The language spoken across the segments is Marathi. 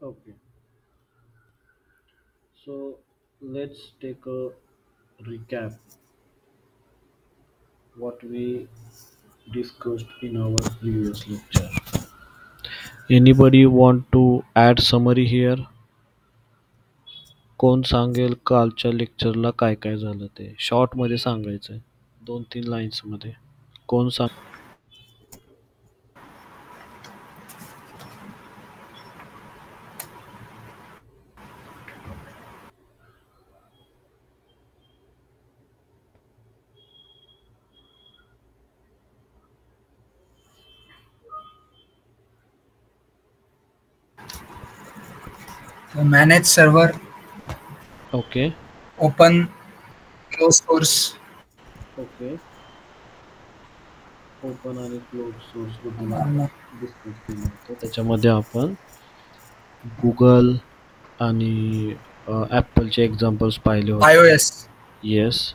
Okay, so let's take a recap what we discussed in our previous lecture. Anybody want to add summary here? कोण सांगेल कालच्या लेक्चरला काय काय झालं ते शॉर्ट मध्ये सांगायचंय 2-3 लाईन्स मध्ये कोण सांग manage server, okay open, close source, okay open आणि क्लोज सोर्स बद्दल um, आपण डिस्कस केलं होतं त्याच्यामध्ये आपण गुगल आणि ॲपलचे एक्झाम्पल्स पाहिले होते iOS. Yes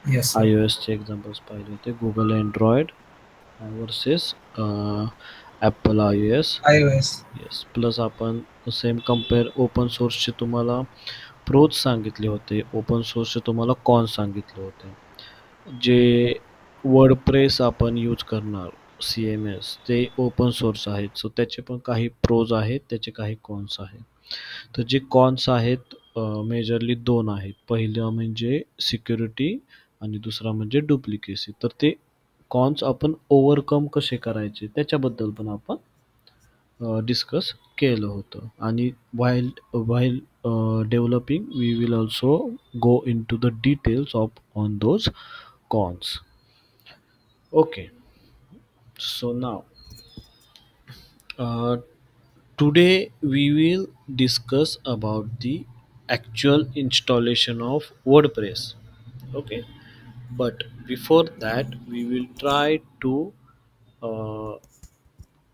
Yes, sir. iOS चे एक्झाम्पल्स पाहिले होते Google Android versus Apple iOS iOS. Yes plus आपण सेम कम्पेअर ओपन सोर्सचे तुम्हाला प्रोज सांगितले होते ओपन सोर्सचे तुम्हाला कॉन सांगितले होते जे वर्डप्रेस आपण यूज करणार सी एम एस ते ओपन सोर्स आहेत सो त्याचे पण काही प्रोज आहेत त्याचे काही कॉन्स आहेत तर जे कॉन्स आहेत मेजरली दोन आहेत पहिलं म्हणजे सिक्युरिटी आणि दुसरा म्हणजे डुप्लिकेसी तर ते कॉन्स आपण ओव्हरकम कसे करायचे त्याच्याबद्दल पण आपण डिस्कस केलं होतं आणि while developing we will also go into the details of on those cons. Okay, so now uh, today we will discuss about the actual installation of WordPress. Okay, but before that we will uh,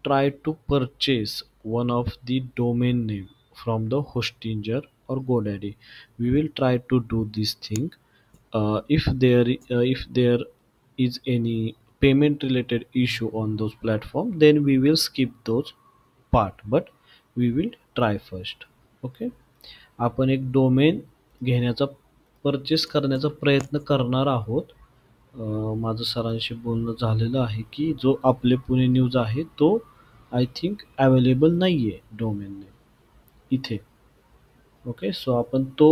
try to purchase one of the domain name from the hostinger or GoDaddy. We will try to do this thing. If there is any payment related issue on those platform, then we will skip those part. But we will try first. Okay. आपण एक डोमेन घेण्याचा परचेस करण्याचा प्रयत्न करणार आहोत. माझं सरांशी बोलणं झालेलं आहे की जो आपले पुणे न्यूज आहे तो आय थिंक अवेलेबल नाही आहे डोमेन नेम इथे. ओके सो आपण तो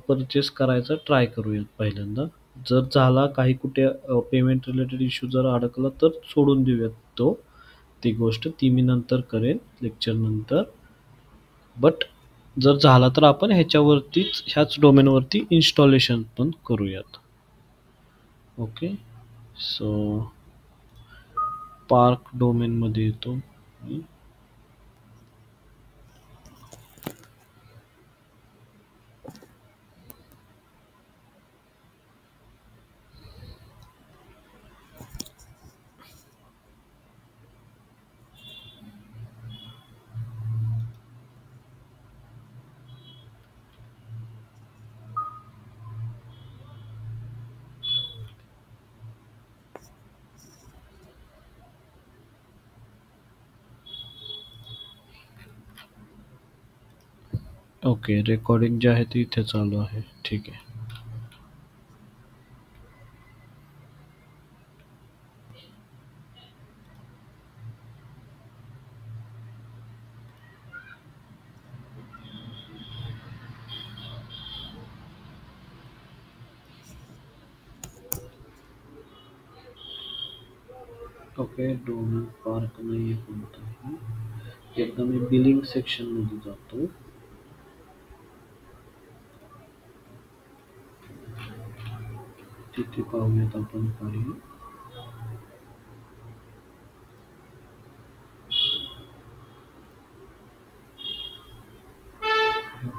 परचेस करायचा ट्राय करूयात पहिल्यांदा. जर झाला काही कुठे पेमेंट रिलेटेड इश्यू जर अडकला तर सोडून देऊयात तो ती गोष्ट ती मी नंतर करेन लेक्चर नंतर. बट जर झाला तर आपण ह्याच्यावरतीच ह्याच डोमेनवरती इन्स्टॉलेशन पण करूयात. ओके सो पार्क डोमेनमध्ये येतो मी. ओके रेकॉर्डिंग जे आहे ते इथे चालू आहे ठीक आहे. ओके डोमेन पार्क नाही आहे कोणताही. एकदा मी बिलिंग सेक्शनमध्ये जातो. तिथे पाहूयात आपण काही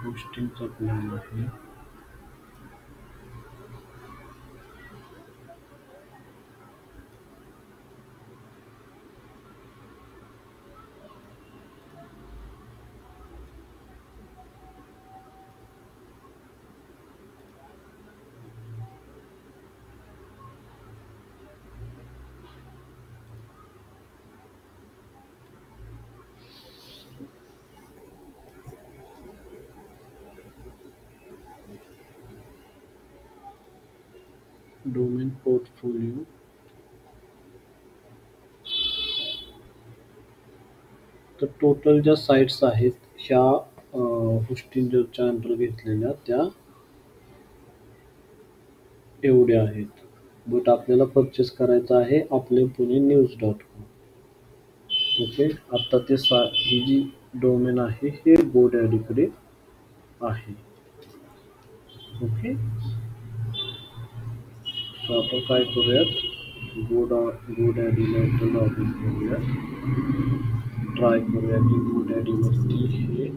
होस्टिंगचा प्लॅन आहे. Domain portfolio. तर टोटल ज्या साइट्स आहेत ह्या होस्टिंगच्या अंडर घेतलेल्या त्या एवढ्या आहेत. बट आपल्याला परचेस करायचं आहे आपले पुणे न्यूज.com. ओके. आता ते ही जी डोमेन आहे हे GoDaddyकडे आहे. ओके. सो आपण काय करूयात, GoDaddyला इथं लॉग इन करूयात. ट्राय करूया की GoDaddyवरती हे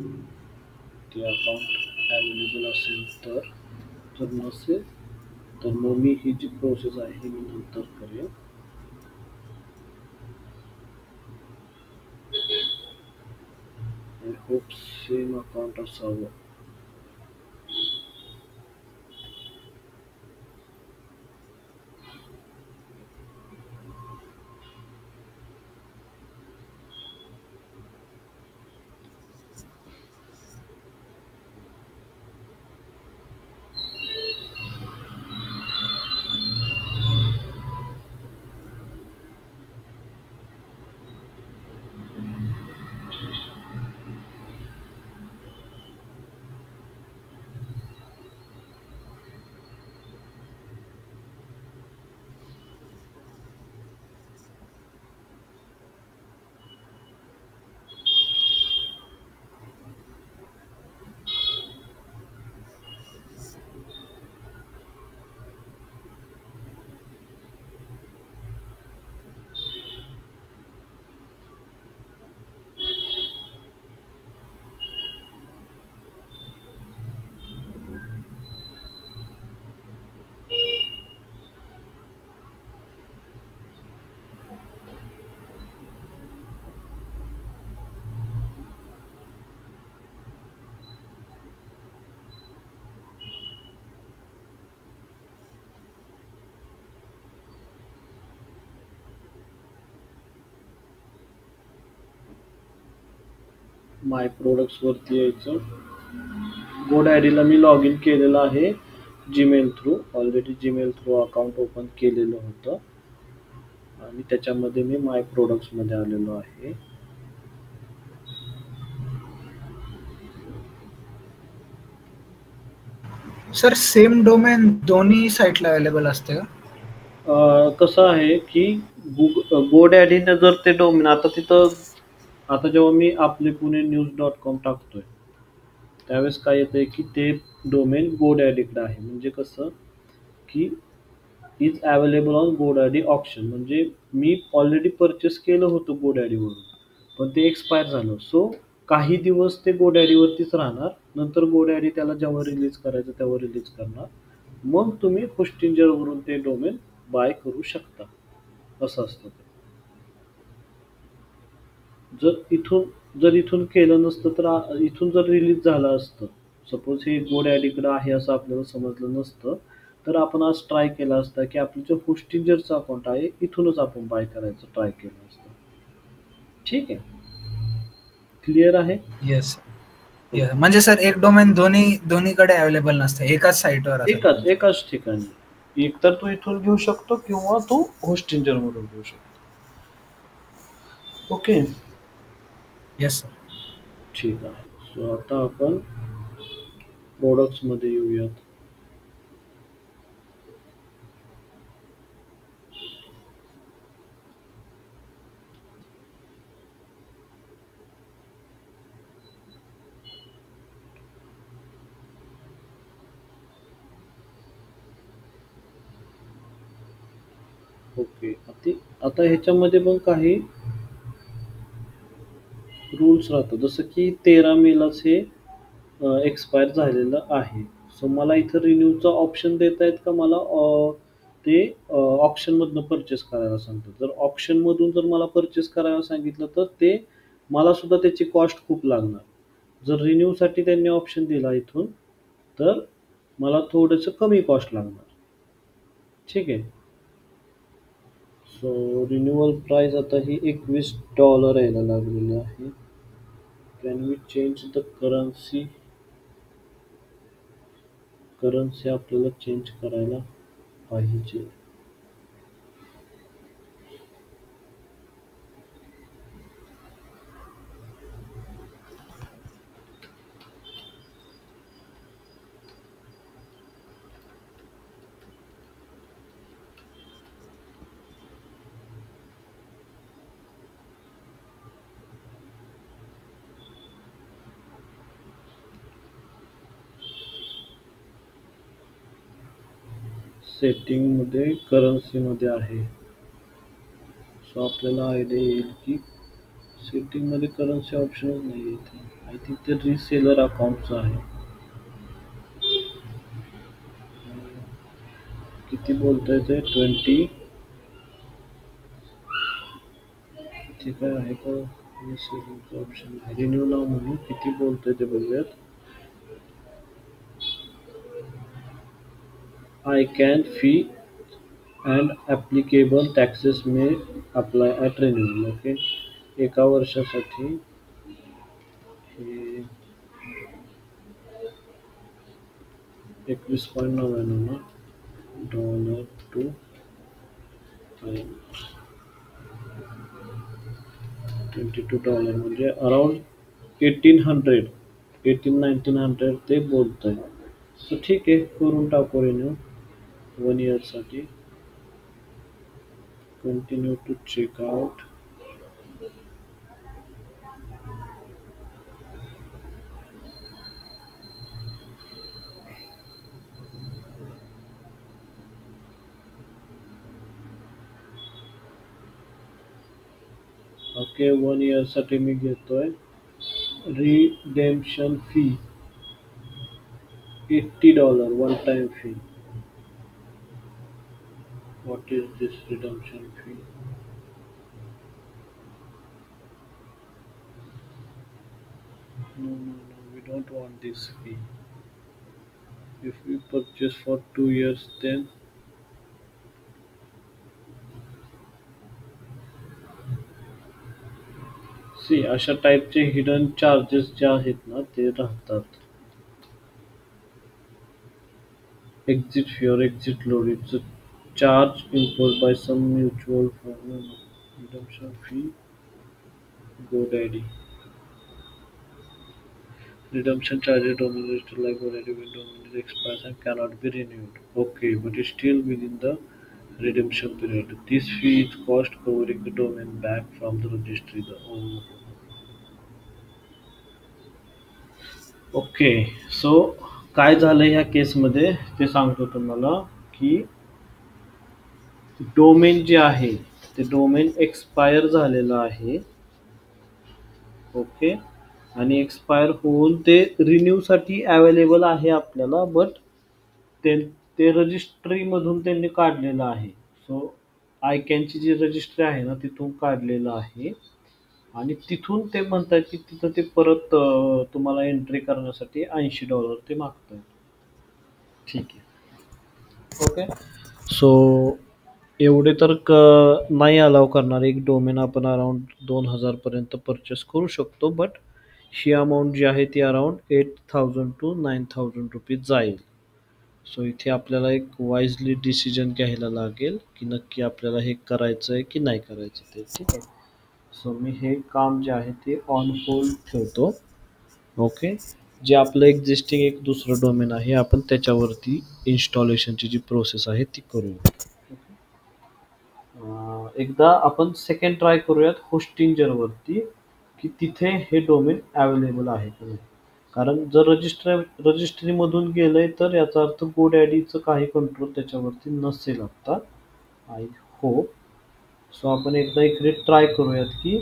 ते अकाउंट अवेलेबल असेल तर. जर नसेल तर मग मी ही जी प्रोसेस आहे ही मी नंतर करेन. आय होप सेम अकाउंट असावं. माय प्रोडक्ट्स वरती यायचं. GoDaddyला मी लॉग इन केलेलं आहे Gmail through. Already Gmail through account open केलेलं होतं आणि त्याच्यामध्ये मी माय प्रोडक्ट्स मध्ये आलेलो आहे. सर सेम डोमेन दोन्ही साईटला अवेलेबल असते का? कसं आहे की GoDaddyने जर ते डोमेन आता जेव्हा मी आपले पुणे न्यूज.com टाकतोय त्यावेळेस काय येतंय की ते डोमेन GoDaddyकडे आहे. म्हणजे कसं की is available on GoDaddy option. म्हणजे मी ऑलरेडी परचेस केलं होतं GoDaddyवरून पण ते एक्सपायर झालं. सो काही दिवस ते GoDaddyवरतीच राहणार. नंतर GoDaddy त्याला जेव्हा रिलीज करायचं तेव्हा रिलीज करणार. मग तुम्ही होस्टिंजरवरून ते डोमेन बाय करू शकता. असं असतं ते. जर इथून केलं नसतं तर इथून जर रिलीज झालं असतं, सपोज हे GoDaddyकडे आहे असं आपल्याला समजलं नसतं तर आपण आज ट्राय केला असता की आपलं जे होस्टिंजरचं अकाउंट आहे इथूनच आपण बाय करायचं ट्राय केलं असतं. ठीक आहे. क्लिअर आहे. येस. म्हणजे सर एक डोमेन दोन्हीकडे अवेलेबल नसतं, एकाच साईटवर असतं. एकाच ठिकाणी एकतर तू इथून घेऊ शकतो किंवा तू होस्टिंजर मधून घेऊ शकतो. ओके. Yes sir. ठीक आहे. सो आता आपण प्रोडक्ट्स मध्ये येऊयात. ओके. आता ह्याच्यामध्ये पण काही रूल्स राहतात. जसं की 13 मेलाच हे एक्सपायर झालेलं आहे. सो मला इथं रिन्यूचा ऑप्शन देत आहेत का मला ते ऑप्शनमधनं परचेस करायला सांगतात. जर ऑप्शनमधून जर मला परचेस करायला सांगितलं तर ते मला सुद्धा त्याची कॉस्ट खूप लागणार. जर रिन्यूसाठी त्यांनी ऑप्शन दिला इथून तर मला थोडंसं कमी कॉस्ट लागणार. ठीक आहे. सो रिन्युअल प्राइस आता ही $21 यायला लागलेली आहे. Can we change the currency आपल्याला चेंज करायला पाहिजे. सेटिंगमध्ये करन्सीमध्ये आहे. सो आपल्याला आयडिया येईल की सेटिंगमध्ये करन्सी ऑप्शनच नाही आहे इथे. आय थिंक ते रिसेलर अकाउंटचं आहे. किती बोलतंय ते 20. इथे काय आहे का? रिसेलिंगचं ऑप्शन आहे. रिन्यू नाव म्हणून किती बोलतंय ते बघूयात. I can fee and applicable taxes may apply at renewal. Okay. एका वर्षासाठी हे 21.99 ना डॉलर टू $22 म्हणजे अराउंड 1800 ते बोलत आहे. सो ठीक आहे, करून टाकू रिन्यू 1 इयरसाठी. Continue to checkout. ओके, 1 इयरसाठी मी घेतोय. Redemption fee $80 one time fee. What is this redemption fee? No, we don't want this fee. If we purchase for 2 years, then C अशा टाईपचे हिडन चार्जेस जे आहेत ना ते राहतात. एक्झिट फी और exit load it's a charge imposed by some mutual fund. Redemption fee, GoDaddy. Redemption charges domain register like GoDaddy when domain expires and cannot be renewed. Okay, but it's still within the redemption period. This fee is cost covering the domain back from the registry. Okay. So काय झालं ह्या केसमध्ये ते सांगतो तुम्हाला की डोमेन जे आहे ते डोमेन एक्सपायर झालेलं आहे. ओके. आणि एक्सपायर होऊन ते रिन्यूसाठी अवेलेबल आहे आपल्याला, बट ते ते रजिस्ट्रीमधून त्यांनी काढलेलं आहे. सो आयकॅनची जी रजिस्ट्री आहे ना तिथून काढलेलं आहे आणि तिथून ते म्हणतात की तिथं ते परत तुम्हाला एंट्री करण्यासाठी $80 ते मागतात. ठीक आहे. ओके. सो एवढे तर नाही अलाव करणार. एक डोमेन आपण अराउंड 2000 पर्यंत परचेस करू शकतो, बट ही अमाऊंट जी आहे ती अराउंड 8000 to 9000 रुपीज जाईल. सो इथे आपल्याला एक वाईजली डिसिजन घ्यायला लागेल की नक्की आपल्याला हे करायचं आहे की नाही करायचं ते. ठीक आहे. सो मी हे काम जे आहे ते ऑन होल्ड ठेवतो. ओके. जे आपलं एक्झिस्टिंग एक दुसरं डोमेन आहे आपण त्याच्यावरती इन्स्टॉलेशनची जी प्रोसेस आहे ती करूया. एकदा आपण सेकंड ट्राय करूयात होस्टिंजरवरती की तिथे हे डोमेन अवेलेबल आहे की नाही. कारण जर रजिस्ट्रीमधून गेलंय तर याचा अर्थ GoDaddyचं काही कंट्रोल त्याच्यावरती नसेल आता. I hope. सो आपण एकदा इकडे ट्राय करूयात की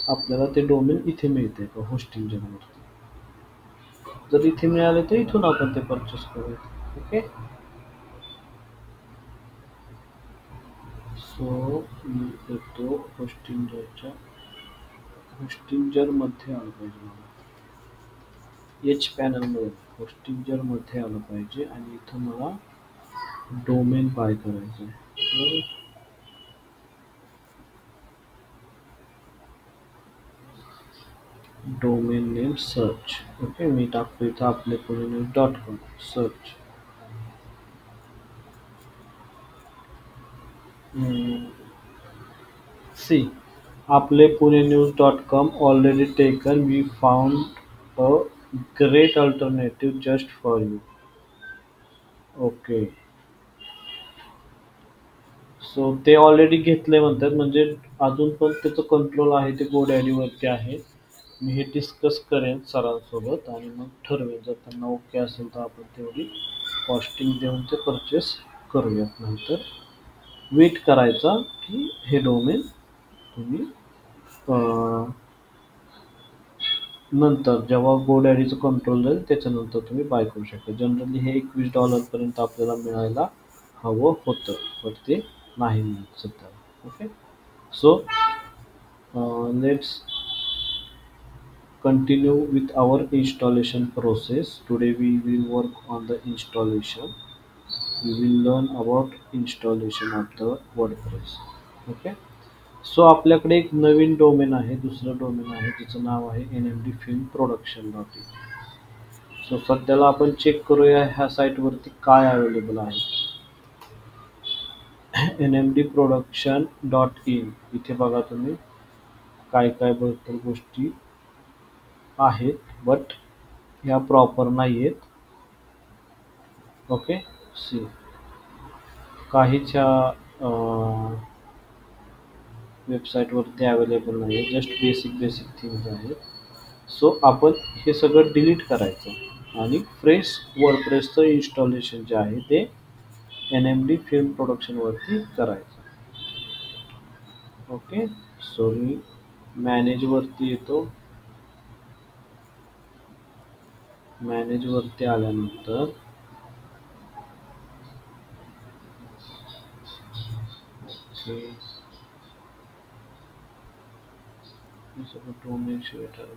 आपल्याला ते डोमेन इथे मिळते का होस्टिंजरवरती. जर इथे मिळाले तर इथून आपण ते परचेस करूयात. ओके. सो मी येतो होस्टिंजरमध्ये आलं पाहिजे मला. एच पॅनलमध्ये होस्टिंजरमध्ये आलं पाहिजे आणि इथं मला डोमेन बाय करायचं आहे. Domain name search. ओके. मी टाकतो इथं आपले .com सर्च. See, आपले Pune news.com already taken. We found a great alternative just for you. Okay. So ते ऑलरेडी घेतले म्हणतात, म्हणजे अजून पण त्याचं कंट्रोल आहे ते GoDaddyवरती आहे. मी हे डिस्कस करेन सरांसोबत आणि मग ठरवेन. जर त्यांना ओके असेल तर आपण तेवढी कॉस्टिंग देऊन ते परचेस करूयात. नंतर वेट करायचा की हे डोमेन तुम्ही नंतर जेव्हा GoDaddyचं कंट्रोल जाईल त्याच्यानंतर तुम्ही बाय करू शकता. जनरली हे $21 आपल्याला मिळायला हवं होतं, पण ते नाही मिळत सध्या. Okay, so let's continue with our installation process. Today we will work on the installation. We will learn about installation of the WordPress. Okay, so आपल्याकडे एक नवीन डोमेन आहे, दुसरं डोमेन आहे, त्याचं नाव आहे nmdfilmproduction.in. सो सध्याला आपण चेक करूया ह्या साईटवरती काय अवेलेबल आहे. nmdproduction.in इथे बघा तुम्ही काय काय भरपूर गोष्टी आहेत, बट ह्या प्रॉपर नाही आहेत. ओके, सी काहीच ह्या वेबसाईटवरती अवेलेबल नाही आहे, जस्ट बेसिक थिंग्स आहेत. सो आपण हे सगळं डिलीट करायचं आणि फ्रेश वर्डप्रेसचं इन्स्टॉलेशन जे आहे ते NMD फिल्म प्रोडक्शनवरती करायचं. ओके, सो मी मॅनेजवरती येतो. मॅनेजवरती आल्यानंतर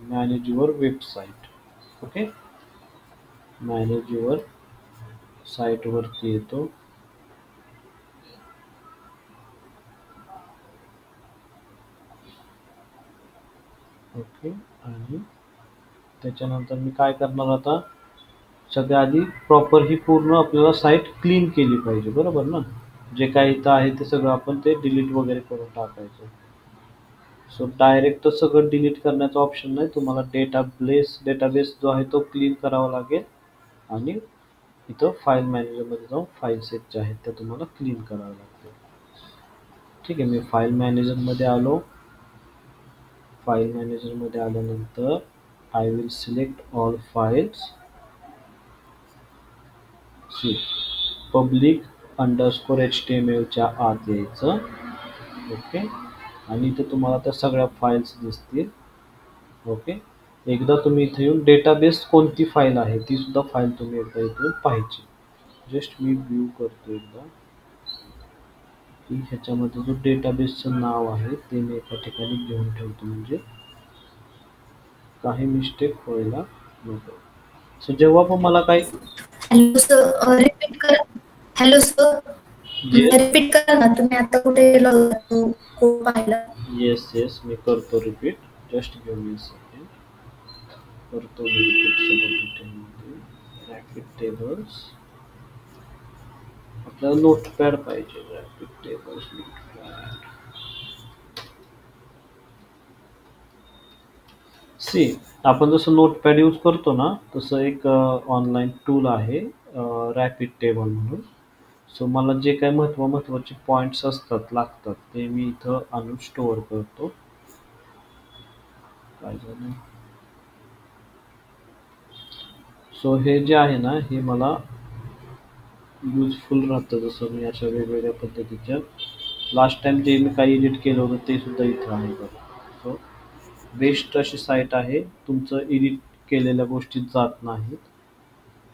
manage your website. Okay, manage your साईटवरती येतो. ओके, आणि त्याच्यानंतर मी काय करणार आता, सगळ्या आधी प्रॉपर ही पूर्ण आपल्याला साईट क्लीन केली पाहिजे, बरोबर ना. जे काही इथं आहे ते सगळं आपण ते डिलीट वगैरे करून टाकायचं. सो डायरेक्ट सगळं डिलीट करण्याचा ऑप्शन नाही, तुम्हाला डेटाबेस जो आहे तो क्लीन करावा लागेल आणि इथं फाईल मॅनेजरमध्ये जाऊन फाईल्स ज्या आहेत त्या तुम्हाला क्लीन कराव्या लागतील. ठीक आहे, मी फाईल मॅनेजरमध्ये आलो. फाईल मॅनेजरमध्ये आल्यानंतर I will select all files. See public _HTMLच्या आत यायचं. ओके, आणि इथे तुम्हाला त्या सगळ्या फाईल्स दिसतील. ओके, एकदा तुम्ही इथे येऊन डेटाबेस कोणती फाईल आहे ती सुद्धा फाईल तुम्ही एकदा इथून पाहायची. जस्ट मी व्ह्यू करतो एकदा की ह्याच्यामध्ये जो डेटाबेसचं नाव आहे ते मी एका ठिकाणी घेऊन ठेवतो, म्हणजे काही मिस्टेक व्हायला नको. सो जेव्हा पण मला काही हॅलो सर, रिपीट करा. हॅलो सर, रिपीट करा ना, तुम्ही आता कुठे गेलो कोड पाहिला? येस मी करतो repeat. Just give me second. करतो मी रिपीट सगळं डिटेलमध्ये. रॅपिड टेबल्स, आपल्याला नोटपॅड पाहिजे. Rapid tables notepad. सी आपण जसं नोटपॅड यूज करतो ना, तसं एक ऑनलाईन टूल आहे रॅपिड टेबल म्हणून. सो मला जे काही महत्त्वाचे पॉईंट्स लागतात ते मी इथं आणून स्टोअर करतो. काय झालं, सो हे जे आहे ना हे मला युजफुल राहतं. जसं मी अशा वेगवेगळ्या पद्धतीच्या लास्ट टाइम जे मी काही एडिट केलं होतं ते सुद्धा इथं आहे बघा. सो बेस्ट अशी साईट आहे, तुमचं एडिट केलेल्या गोष्टी जात नाहीत.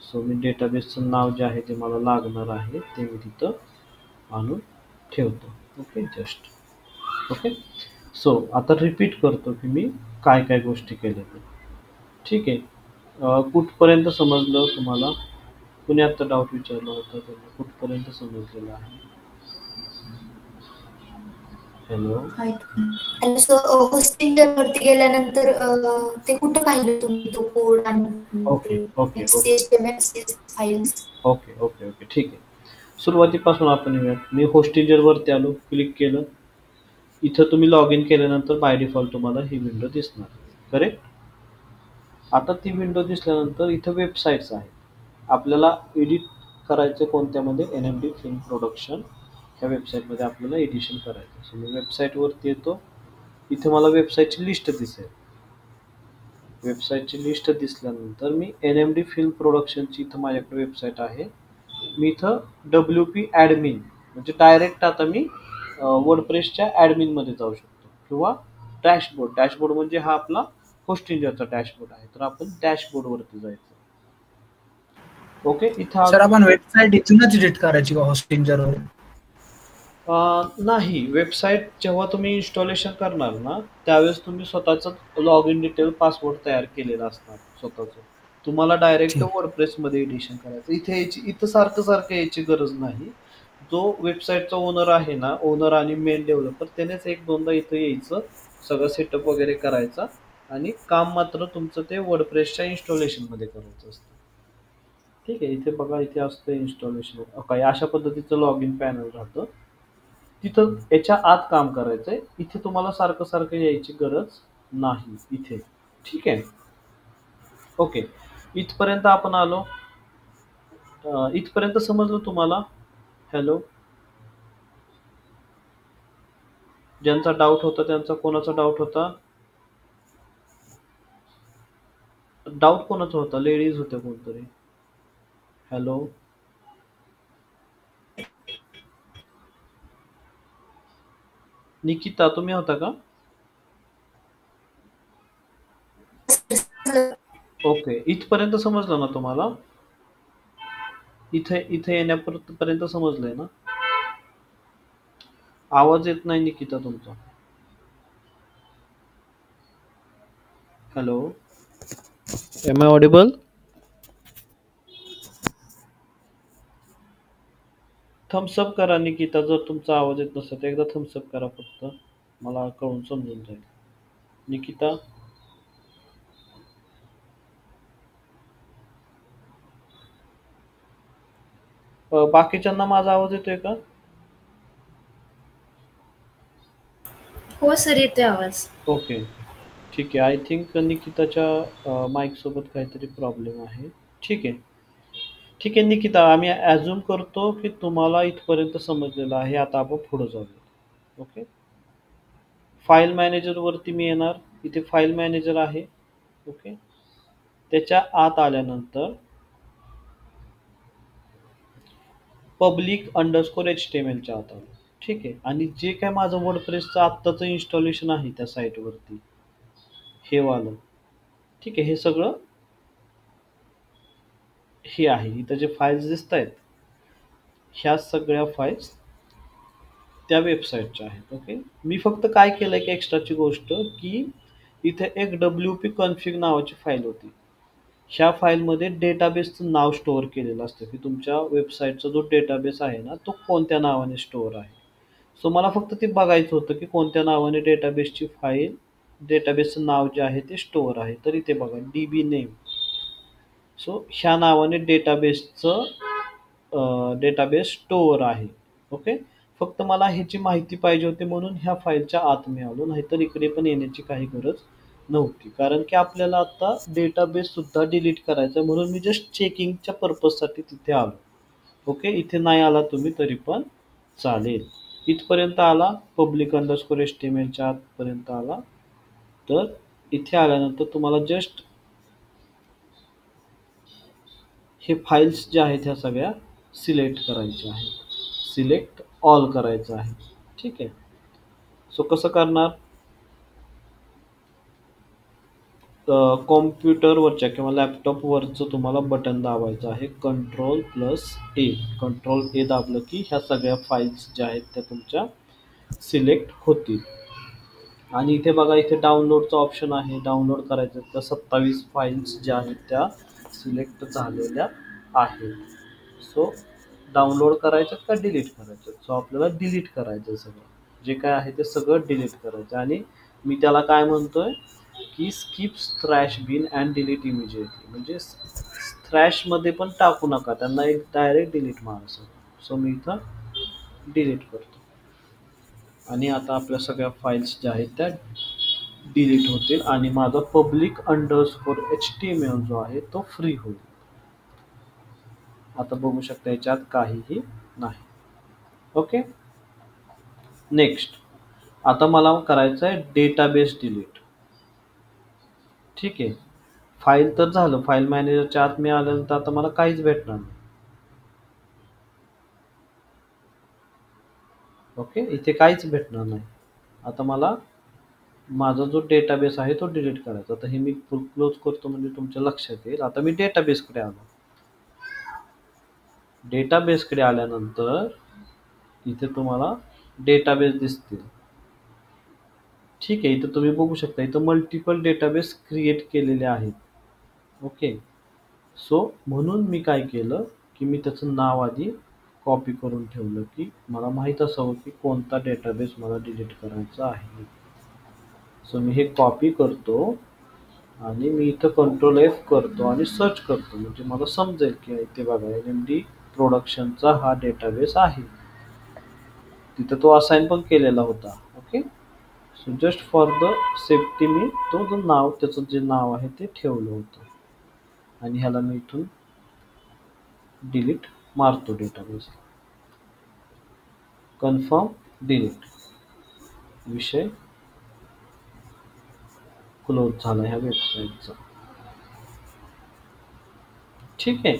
सो मी डेटाबेसचं नाव जे आहे ते मला लागणार आहे ते मी तिथं आणून ठेवतो. Okay, just okay. सो आता रिपीट करतो की मी काय काय गोष्टी केल्या. ठीक आहे, कुठपर्यंत समजलं तुम्हाला? कुणी आत्ता डाऊट विचारला होता त्यांना कुठपर्यंत समजलेलं आहे? हॅलो सर, होस्टिंग वरती गेल्यानंतर ते कुठे पाहिलं तुम्ही तो कोड आणि ओके फाईल्स? ओके, ठीक आहे. सुरुवातीपासून आपण येऊयात. मी होस्टिंजरवरती आलो, क्लिक केलं. इथं तुम्ही लॉग इन केल्यानंतर बाय डिफॉल्ट तुम्हाला ही विंडो दिसणार, करेक्ट. आता ती विंडो दिसल्यानंतर इथं वेबसाईट्स आहेत. आपल्याला एडिट करायचं कोणत्यामध्ये, NMD फिल्म प्रोडक्शन ह्या वेबसाईटमध्ये आपल्याला एडिशन करायचं. सो मी वेबसाईटवरती येतो. इथे मला वेबसाईटची लिस्ट दिसेल. वेबसाईटची लिस्ट दिसल्यानंतर मी NMD फिल्म प्रोडक्शनची इथं माझ्याकडे वेबसाईट आहे. मी इथं WP ॲडमिन म्हणजे डायरेक्ट आता मी वर्डप्रेसच्या ॲडमिनमध्ये जाऊ शकतो, किंवा डॅशबोर्ड म्हणजे हा आपला होस्टिंजरचा डॅशबोर्ड आहे, तर आपण डॅशबोर्डवरती जायचं. ओके. इथं सर आपण वेबसाईट इथूनच एडिट करायची का होस्टिंजरवर? नाही, वेबसाईट जेव्हा तुम्ही इन्स्टॉलेशन करणार ना, त्यावेळेस तुम्ही स्वतःचं लॉग इन डिटेल पासवर्ड तयार केलेला असणार स्वतःचं. तुम्हाला डायरेक्ट ठीक. वर्डप्रेसमध्ये एडिशन करायचं. इथं सारखं यायची गरज नाही. जो वेबसाईटचा ओनर आहे ना, ओनर आणि मेन डेव्हलपर, त्यानेच एक दोनदा इथं यायचं, सगळं सेटअप वगैरे करायचा, आणि काम मात्र तुमचं ते वर्डप्रेसच्या इन्स्टॉलेशनमध्ये करायचं असतं. ठीक आहे. इथे बघा, इथे असतं इन्स्टॉलेशन. काय अशा पद्धतीचं लॉग इन पॅनल राहतं. तिथं याच्या आत काम करायचंय. इथे तुम्हाला सारखं यायची गरज नाही इथे. ठीक आहे. ओके. इथपर्यंत आपण आलो. इथपर्यंत समजलं तुम्हाला? हॅलो, ज्यांचा डाऊट होता त्यांचा, कोणाचा डाऊट होता? डाऊट कोणाचा होता? लेडीज होत्या कोणतरी. हॅलो, निकिता तुम्ही होता का? ओके. इथपर्यंत समजलं ना तुम्हाला? इथे येण्यापर्यंत समजलंय ना? आवाज येत नाही निकिता तुमचा. Hello, am I audible? Thumbs up करा निकिता, जर तुमचा आवाज येत नसेल तर एकदा थम्सअप करा फक्त, मला कळून समजून जाईल. निकिता, बाकीच्यांना माझा आवाज येतोय का? हो सर, येतोय आवाज. ओके, ठीक आहे. आय थिंक निकिताच्या माईक सोबत काहीतरी प्रॉब्लेम आहे. ठीक आहे निकिता, आम्ही ॲझ्युम करतो की तुम्हाला इथपर्यंत समजलेलं आहे. आता आपण पुढे जाऊया. ओके. फाईल मॅनेजरवरती मी येणार. इथे फाईल मॅनेजर आहे. ओके. त्याच्या आत आल्यानंतर public_htmlच्या आत आलो. ठीक आहे. आणि जे काय माझं वर्डप्रेसचं आत्ताचं इन्स्टॉलेशन आहे त्या साईटवरती, हे वालं, ठीक आहे, हे सगळं हे आहे. इथं जे फाईल्स दिसत आहेत, ह्या सगळ्या फाईल्स त्या वेबसाईटच्या आहेत. ओके. मी फक्त काय केलं की एक्स्ट्राची गोष्ट, की इथे एक WP config नावाची फाईल होती. ह्या फाईलमध्ये डेटाबेसचं नाव स्टोअर केलेलं असतं, की तुमच्या वेबसाईटचा जो डेटाबेस आहे ना, तो कोणत्या नावाने स्टोअर आहे. सो मला फक्त ते बघायचं होतं की कोणत्या नावाने डेटाबेसची फाईल, डेटाबेसचं नाव जे आहे ते स्टोअर आहे. तर इथे बघा, DB नेम. सो ह्या नावाने डेटाबेस स्टोअर आहे. ओके. फक्त मला ह्याची माहिती पाहिजे होती म्हणून ह्या फाईलच्या आत मी आलो, नाहीतर इकडे पण येण्याची काही गरज नव्हती, कारण की आपल्याला आता डेटाबेस सुद्धा डिलीट करायचा, म्हणून मी जस्ट चेकिंगच्या पर्पजसाठी तिथे आलो. ओके. इथे नाही आला तुम्ही तरी पण चालेल. इथपर्यंत आला, public_htmlच्या आतपर्यंत आला. तर इथे आल्यानंतर तुम्हाला जस्ट हे फाईल्स ज्या आहेत ह्या सगळ्या सिलेक्ट करायच्या आहेत. सिलेक्ट ऑल करायचं आहे. ठीक आहे. सो कसं करणार? कॉम्प्युटरवरच्या किंवा लॅपटॉपवरचं तुम्हाला बटन दाबायचं आहे, Ctrl+A. Ctrl+A दाबलं की ह्या सगळ्या फाईल्स ज्या आहेत त्या तुमच्या सिलेक्ट होतील. आणि इथे बघा, इथे डाउनलोडचं ऑप्शन आहे. डाउनलोड करायचं, त्या 27 फाईल्स ज्या आहेत त्या सिलेक्ट झालेल्या आहेत. सो डाउनलोड करायचं का डिलीट करायचं? सो आपल्याला डिलीट करायचं, सगळं जे काय आहे ते सगळं डिलीट करायचं. आणि मी त्याला काय म्हणतोय की skip scratch bin and delete immediately, म्हणजे स्क्रॅचमध्ये पण टाकू नका त्यांना, एक डायरेक्ट डिलीट मारा सगळं. सो मी इथं डिलीट करतो आणि आता आपल्या सगळ्या फाईल्स ज्या आहेत त्या डिलीट होतील आणि माझा पब्लिक अंडरस्कोर HTML जो आहे तो फ्री होईल. आता बघू शकता याच्यात काहीही नाही. ओके. नेक्स्ट आता मला करायचं आहे डेटाबेस डिलीट. ठीक आहे. फाईल तर झालं, फाईल मॅनेजरच्या आत मी आल्यानंतर आता मला काहीच भेटणार नाही. ओके, इथे काहीच भेटणार नाही. आता मला माझा जो डेटाबेस आहे तो डिलीट करायचा. आता हे मी क्लोज करतो म्हणजे तुमच्या लक्षात येईल. आता मी डेटाबेसकडे आलो. डेटाबेसकडे आल्यानंतर इथे तुम्हाला डेटाबेस दिसतील. ठीक आहे, इथं तुम्ही बघू शकता इथं मल्टिपल डेटाबेस क्रिएट केलेले आहेत. ओके, सो म्हणून मी काय केलं की मी त्याचं नाव आधी कॉपी करून ठेवलं की मला माहीत असावं की कोणता डेटाबेस मला डिलीट करायचा आहे. सो मी हे कॉपी करतो आणि मी इथं Ctrl+F करतो आणि सर्च करतो म्हणजे मला समजेल की इथे बघा LMD प्रोडक्शनचा हा डेटाबेस आहे. तिथं तो असाइन पण केलेला होता. Okay, so just for the safety मी तो जो नाव त्याचं जे नाव आहे ते ठेवलं होतं आणि ह्याला मी इथून डिलीट मारतो डेटाबेस. Confirm delete. विषय क्लोज झाला ह्या वेबसाईटचा. ठीक आहे.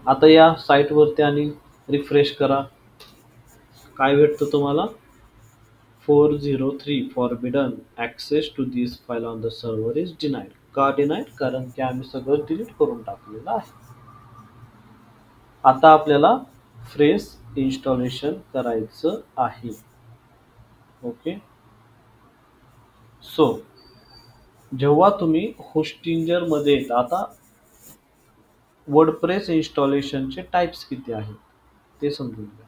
आता या साईटवरती आणि रिफ्रेश करा. काय भेटतं तुम्हाला? 403 forbidden access to this file on the server is denied. का डिनाईड? कारण की आम्ही सगळं डिलीट करून टाकलेलं आहे. आता आपल्याला फ्रेश इन्स्टॉलेशन करायचं आहे. ओके, सो जेव्हा तुम्ही होस्टिंजर मध्ये आता वर्डप्रेस इन्स्टॉलेशनचे टाइप्स किती आहेत ते समजून घ्या.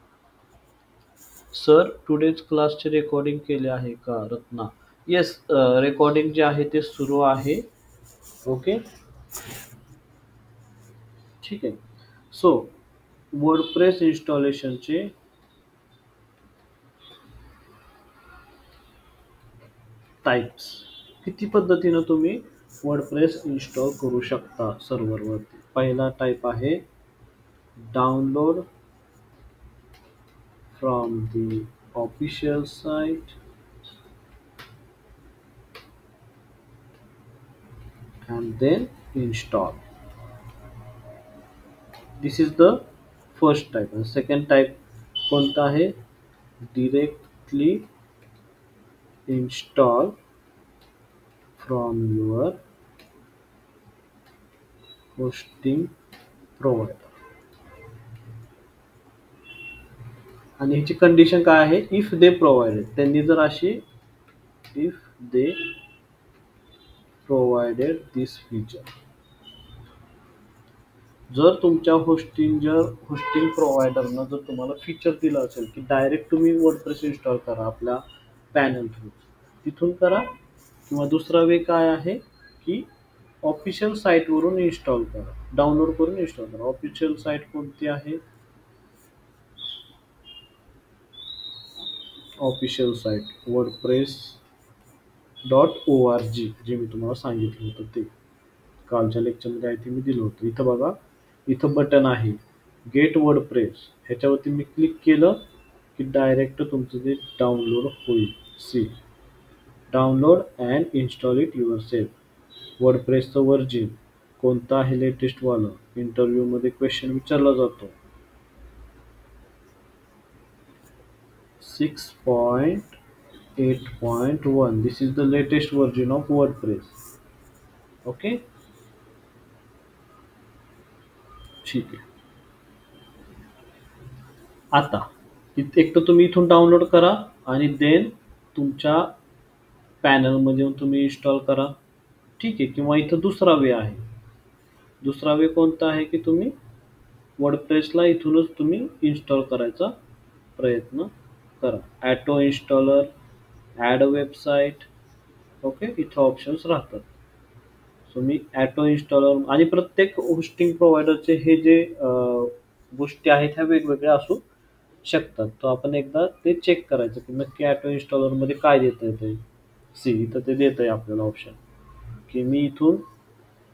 सर टुडेज क्लासचे रेकॉर्डिंग केले आहे का रत्ना? येस, रेकॉर्डिंग जे आहे ते सुरू आहे. ओके, ठीक आहे. सो वर्डप्रेस इन्स्टॉलेशनचे टाइप्स किती पद्धतीनं तुम्ही वर्डप्रेस इन्स्टॉल करू शकता सर्व्हरवरती. पहिला टाइप आहे download from the official site and then install. This is the first type. And second type कोणता आहे? Directly install from your hosting provider. आणि ह्याची कंडिशन काय आहे? If they provided. त्यांनी जर अशी if they provided this feature. जर तुमच्या होस्टिंग प्रोव्हायडरनं जर तुम्हाला फीचर दिलं असेल की डायरेक्ट तुम्ही वर्डप्रेस इन्स्टॉल करा आपल्या पॅनल थ्रू, तिथून करा. किंवा दुसरा वे काय आहे की ऑफिशियल साईटवरून इन्स्टॉल करा, डाउनलोड करून इन्स्टॉल करा. ऑफिशियल साईट कोणती आहे? ऑफिशियल साईट wordpress.org जे मी तुम्हाला सांगितलं होतं ते कालच्या लेक्चरमध्ये आहे ते मी दिलं होतं. इथं बघा, इथं बटन आहे गेट वर्डप्रेस. ह्याच्यावरती मी क्लिक केलं की डायरेक्ट तुमचं जे डाउनलोड होईल. See download and install it yourself. वर्डप्रेसचं वर्जन कोणतं आहे लेटेस्टवालं? इंटरव्ह्यूमध्ये क्वेश्चन विचारला जातो. 6.8.1. This is the latest version of WordPress. Okay, ठीक आहे. आता एक तर तुम्ही इथून डाउनलोड करा आणि देन तुमच्या पॅनलमध्ये तुम्ही इन्स्टॉल करा. ठीक आहे. किंवा इथं दुसरा वे आहे. दुसरा वे कोणता आहे की तुम्ही वर्डप्रेसला इथूनच तुम्ही इन्स्टॉल करायचा प्रयत्न करा. Auto installer, add website. Okay, इथं ऑप्शन्स राहतात. सो मी ॲटो इन्स्टॉलर आणि प्रत्येक होस्टिंग प्रोव्हायडरचे हे जे गोष्टी आहेत ह्या वेगवेगळ्या असू शकतात. तो आपण एकदा ते चेक करायचं की नक्की ऑटो इन्स्टॉलरमध्ये काय देतंय ते. इथं ते देतंय आपल्याला ऑप्शन की मी इथून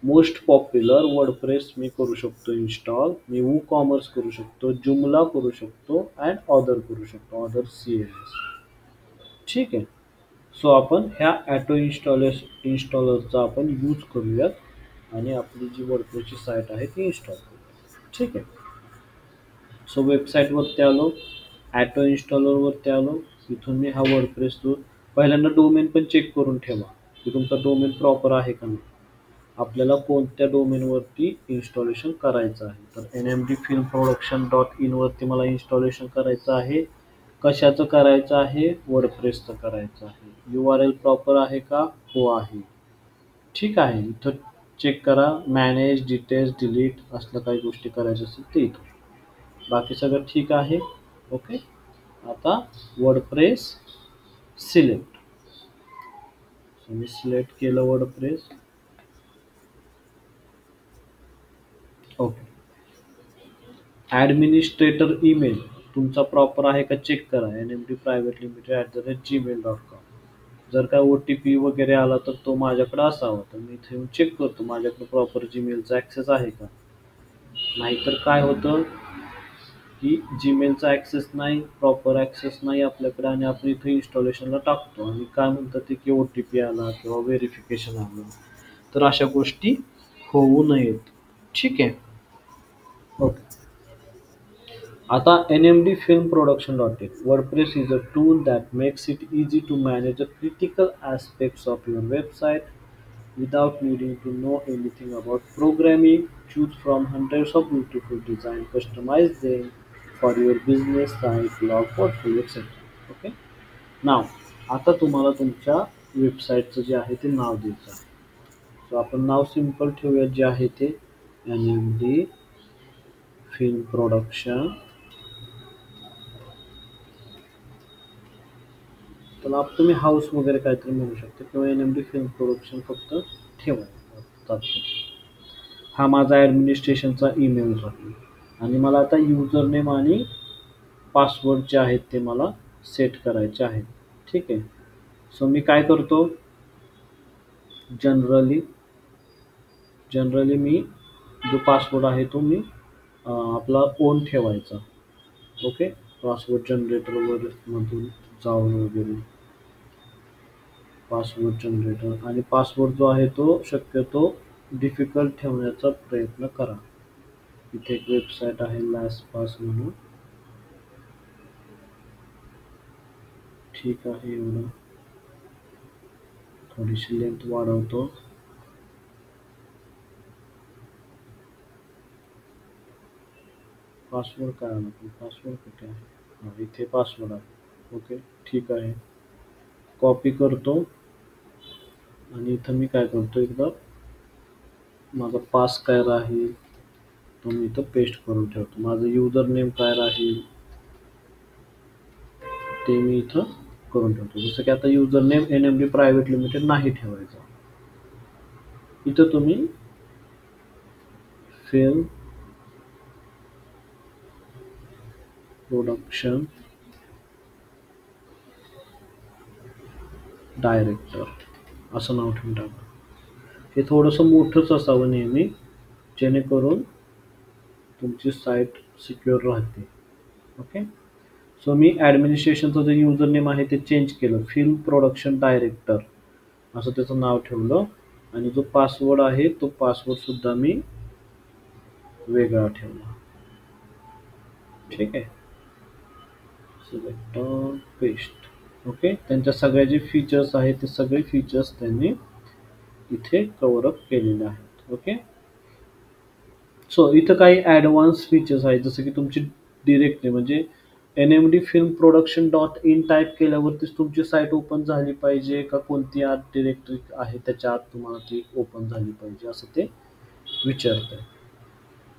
मोस्ट पॉप्युलर वर्डप्रेस मी करू शकतो इन्स्टॉल, मी WooCommerce करू शकतो, Joomla करू शकतो अँड ऑदर करू शकतो, ऑदर CMS. ठीक आहे. सो आपण ह्या ऑटो इन्स्टॉलरचा आपण यूज करूयात आणि आपली जी वर्डप्रेसची साईट आहे ती इन्स्टॉल करूयात. ठीक आहे. सो वेबसाईटवरती आलो, ऑटो इन्स्टॉलरवरती आलो. इथून मी हा वर्डप्रेस पहिल्यांदा डोमेन पण चेक करून ठेवा की तुमचा डोमेन प्रॉपर आहे का नाही. आपल्याला कोणत्या डोमेनवरती इन्स्टॉलेशन करायचं आहे. तर nmdfilmproduction.in वरती मला इन्स्टॉलेशन करायचं आहे. कशाचं करायचं आहे? वर्डप्रेसचं करायचं आहे. URL प्रॉपर आहे का? हो आहे. ठीक आहे. इथं चेक करा, मॅनेज, डिटेल्स, डिलीट असलं काही गोष्टी करायच्या असतील ते इथं. बाकी सगळं ठीक आहे. ओके. आता वर्डप्रेस सिलेक्ट. मी सिलेक्ट केलं वर्डप्रेस. ओके. ॲडमिनिस्ट्रेटर ईमेल तुमचा प्रॉपर आहे का चेक करा. nmdprivatelimited@gmail.com. जर काय OTP वगैरे आला तर तो माझ्याकडे असावा. तर मी इथे येऊन चेक करतो माझ्याकडे प्रॉपर जीमेलचा ॲक्सेस आहे का. नाहीतर काय होतं की जीमेलचा ॲक्सेस नाही, प्रॉपर ॲक्सेस नाही आपल्याकडे आणि आपण इथे इन्स्टॉलेशनला टाकतो आणि काय म्हणतात ते की OTP आला किंवा व्हेरिफिकेशन आलं. तर अशा गोष्टी होऊ नयेत. ठीक आहे. ओके. आता nmdfilmproduction.in. WordPress is a tool that makes it easy to manage the critical aspects of your website without needing to know anything about programming. Choose from hundreds of beautiful designs, customize them for your business site, blog, portfolio, etc. Okay. Now, आता तुम्हाला तुमच्या वेबसाईटचं जे आहे ते नाव द्यायचं आहे. सो आपण नाव सिम्पल ठेवूया जे आहे ते NMD फिल्म प्रोडक्शन. त्याला तुम्ही हाऊस वगैरे काहीतरी म्हणू शकता किंवा NMD फिल्म प्रोडक्शन फक्त ठेवा. हा माझा ॲडमिनिस्ट्रेशनचा ईमेल राहील आणि मला आता युजर नेम आणि पासवर्ड जे आहेत ते मला सेट करायचे आहेत. ठीक आहे. सो मी काय करतो, जनरली मी जो पासवर्ड आहे तो मी आपला ओन ठेवायचा. ओके. पासवर्ड जनरेटरवर मधून जाऊन वगैरे पासवर्ड जनरेटर आणि पासवर्ड जो आहे तो शक्यतो डिफिकल्ट ठेवण्याचा प्रयत्न करा. इथे एक वेबसाईट आहे LastPass म्हणून. ठीक आहे. एवढं थोडीशी लेंथ वाढवतो. पासवर्ड काय आला, पासवर्ड कुठे आहे. हा इथे पासवर्ड आहे. ओके. ठीक आहे. कॉपी करतो आणि इथं मी काय करतो, एकदा माझा पास काय राहील तो मी इथं पेस्ट करून ठेवतो. माझं युजर नेम काय राहील ते मी इथं करून ठेवतो. जसं की आता user name NMD private limited नाही ठेवायचा. इथं तुम्ही फिल्म प्रोडक्शन डायरेक्टर असं नाव ठेवून टाका. हे थोडंसं मोठंच असावं नेहमी, जेणेकरून तुमची साईट सिक्युअर राहते. ओके. सो मी ॲडमिनिस्ट्रेशनचं जे युजर नेम आहे ते चेंज केलं, फिल्म प्रोडक्शन डायरेक्टर असं त्याचं नाव ठेवलं आणि जो पासवर्ड आहे तो पासवर्डसुद्धा मी वेगळा ठेवला. ठीक आहे. Select paste. ओके. त्यांच्या सगळ्या जे फीचर्स आहेत ते सगळे फीचर्स त्यांनी इथे कव्हर अप केलेले आहेत. ओके. सो इथं काही ॲडव्हान्स फीचर्स आहेत, जसं की तुमची डिरेक्टली म्हणजे nmdfilmproduction.in टाईप केल्यावरतीच तुमची साईट ओपन झाली पाहिजे का कोणती आत डिरेक्टरी आहे त्याच्या आत तुम्हाला ती ओपन झाली पाहिजे असं ते विचारत आहे.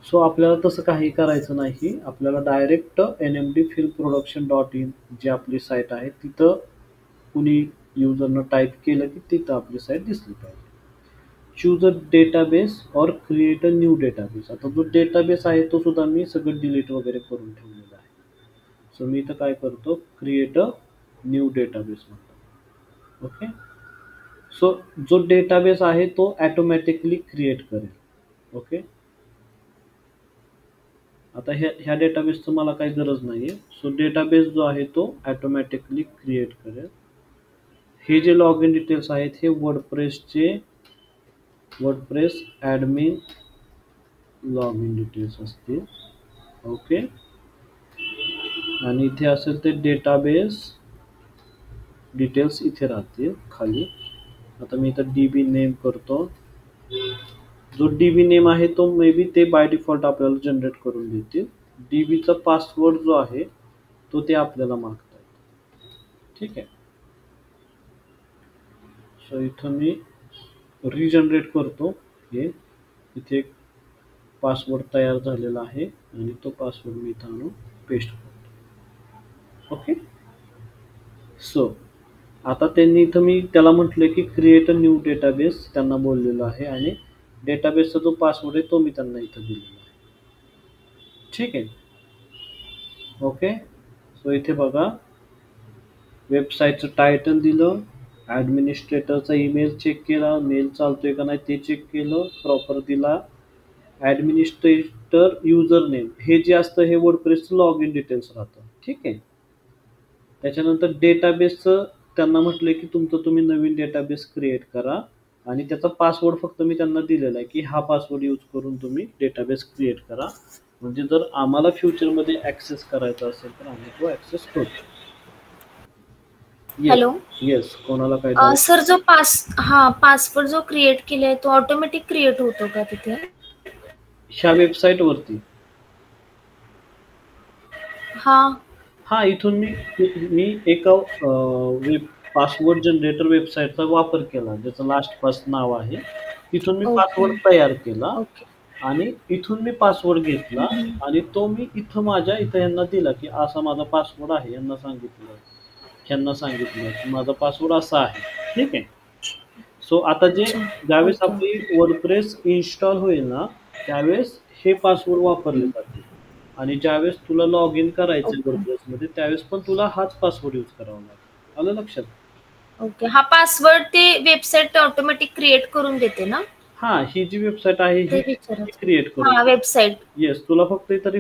सो आपल्याला तसं काही करायचं नाही. आपल्याला डायरेक्ट nmdfilmproduction.in जी आपली साईट आहे तिथं कुणी युजरनं टाईप केलं की तिथं आपली साईट दिसली पाहिजे. चूज अ डेटाबेस और क्रिएट अ न्यू डेटाबेस. आता जो डेटाबेस आहे तो सुद्धा मी सगळं डिलीट वगैरे करून ठेवलेला आहे. सो मी इथं काय करतो, क्रिएट अ न्यू डेटाबेस म्हणतो. ओके. सो जो डेटाबेस आहे तो ऑटोमॅटिकली क्रिएट करेल. ओके. आता ह्या डेटाबेसचं मला काही गरज नाहीये. सो डेटाबेस जो आहे तो ऑटोमॅटिकली क्रिएट करेल. हे जे लॉग इन डिटेल्स आहेत हे WordPress admin log in details असतील. ओके. आणि इथे असेल ते डेटाबेस डिटेल्स इथे राहतील खाली. आता मी इथं DB नेम करतो. जो DB नेम आहे तो मे बी ते बाय डिफॉल्ट आपल्याला जनरेट करून देतील. DBचा पासवर्ड जो आहे तो ते आपल्याला मागतात. ठीक आहे. सो इथं मी रिजनरेट करतो. हे इथे एक पासवर्ड तयार झालेला आहे आणि तो पासवर्ड मी इथं आणून पेस्ट करतो. ओके. सो आता त्यांनी इथं मी त्याला म्हटलं की क्रिएट अ न्यू डेटाबेस त्यांना बोललेलो आहे आणि डेटाबेसचा जो पासवर्ड आहे तो मी त्यांना इथं दिलेला आहे. ठीक आहे. ओके. सो इथे बघा वेबसाईटचं टायटल दिलं, ॲडमिनिस्ट्रेटरचा ईमेल चेक केला, मेल चालतोय का नाही ते चेक केलं, प्रॉपर दिला. ॲडमिनिस्ट्रेटर युजर नेम हे जे असतं हे वर्डप्रेसचं लॉग इन डिटेल्स राहतं. ठीक आहे. त्याच्यानंतर डेटाबेसचं त्यांना म्हटलं की तुम्ही नवीन डेटाबेस क्रिएट करा आणि त्याचा पासवर्ड फक्त मी त्यांना दिलेला आहे की हा पासवर्ड यूज करून तुम्ही डेटाबेस क्रिएट करा. म्हणजे जर आम्हाला फ्युचरमध्ये ॲक्सेस करायचा असेल तर आम्ही तो ॲक्सेस करू. हॅलो. येस. कोणाला काय सर जो पासवर्ड जो क्रिएट केलाय तो ऑटोमॅटिक क्रिएट होतो का तिथे ह्या वेबसाईट वरती? हा इथून मी एका पासवर्ड जनरेटर वेबसाईटचा वापर केला ज्याचं लास्ट पास नाव आहे. इथून मी पासवर्ड तयार केला आणि इथून मी पासवर्ड घेतला आणि तो मी इथं यांना दिला की असा माझा पासवर्ड आहे. यांना सांगितलं की माझा पासवर्ड असा आहे. ठीक आहे. सो आता ज्यावेळेस आपली वर्डप्रेस इन्स्टॉल होईल ना त्यावेळेस हे पासवर्ड वापरले जातील आणि ज्यावेळेस तुला लॉग इन करायचं वर्डप्रेसमध्ये त्यावेळेस पण तुला हाच पासवर्ड यूज करावा लागेल. आलं लक्षात? ओके. हा पासवर्ड ते वेबसाईट ऑटोमॅटिक क्रिएट करून देते ना? हा ही जी वेबसाईट आहे ही क्रिएट करून वेबसाईट. येस. तुला फक्त इथं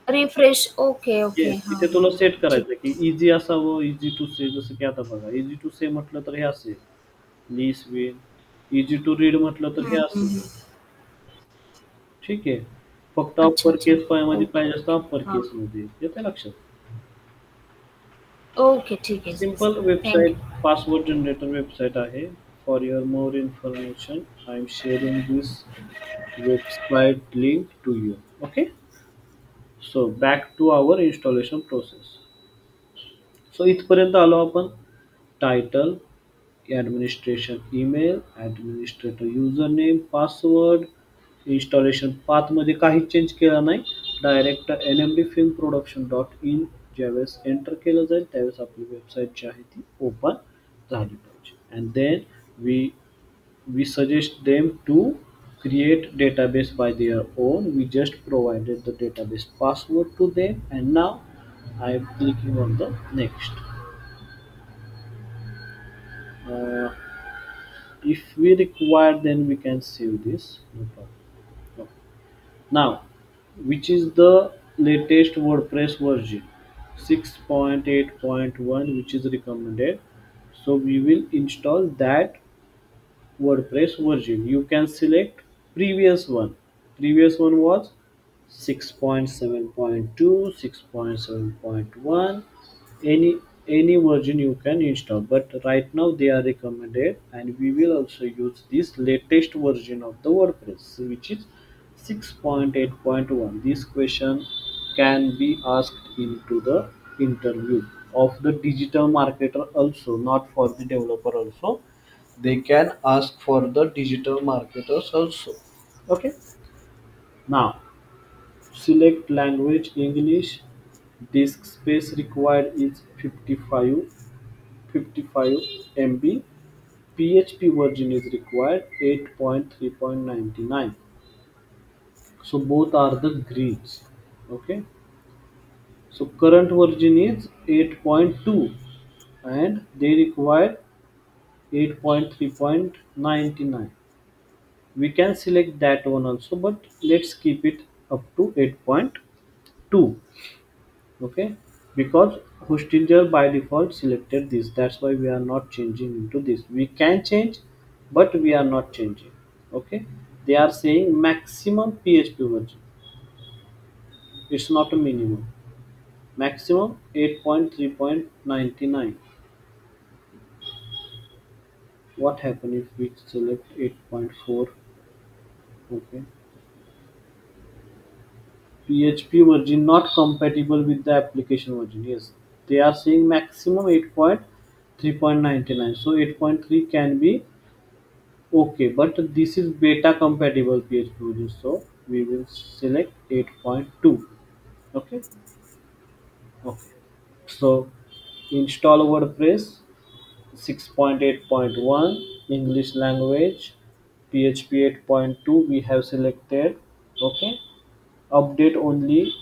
रिफ्रेश. ओके. इथे तुला सेट करायचं की इझी असावं, इझी टू से. जसं की आता बघा इझी टू से म्हटलं तर हे असेल लीस विन, इझी टू रीड म्हटलं तर हे असेल. ठीक आहे. फक्त अप्पर केस मध्ये पाहिजे असतं अप्पर केस मध्ये. येते लक्षात? ओके. ठीक आहे. Simple website password generator website आहे. For your more information I am sharing this website link to you. Okay. So back to our installation process. So इथपर्यंत आलो आपण. Title, administration email, administrator user name, password, installation पाथमध्ये काहीच चेंज केला नाही. डायरेक्ट nmdfilmproduction.in ज्यावेळेस एंटर केलं जाईल त्यावेळेस आपली वेबसाईट जी आहे ती ओपन झाली पाहिजे. And then we suggest them to create database by their own. We just provided the database password to them and now I am clicking on the next. If we require then we can save this, no problem. Now which is the latest WordPress version? 6.8.1 which is recommended, so we will install that WordPress version. You can select previous one was 6.7.2, 6.7.1, any version you can install, but right now they are recommended and we will also use this latest version of the WordPress which is 6.8.1. This question can be asked into the interview of the digital marketer also, not for the developer also. They can ask for the digital marketers also. Okay. Now select language English. Disk space required is 55 MB. PHP version is required 8.3.99. So both are the greens. Okay. So current version is 8.2 and they require 8.3.99. We can select that one also, but let's keep it up to 8.2. Okay, because Hostinger by default selected this, that's why we are not changing into this. We can change, but we are not changing. Okay, they are saying maximum PHP version, it's not a minimum. Maximum 8.3.99. What happen if we select 8.4? Okay, PHP version not compatible with the application version. Yes, they are saying maximum 8.3.99. So 8.3 can be okay, but this is beta compatible PHP version. So we will select 8.2. Okay, okay. So install WordPress 6.8.1 English language, PHP 8.2 we have selected. Okay, update only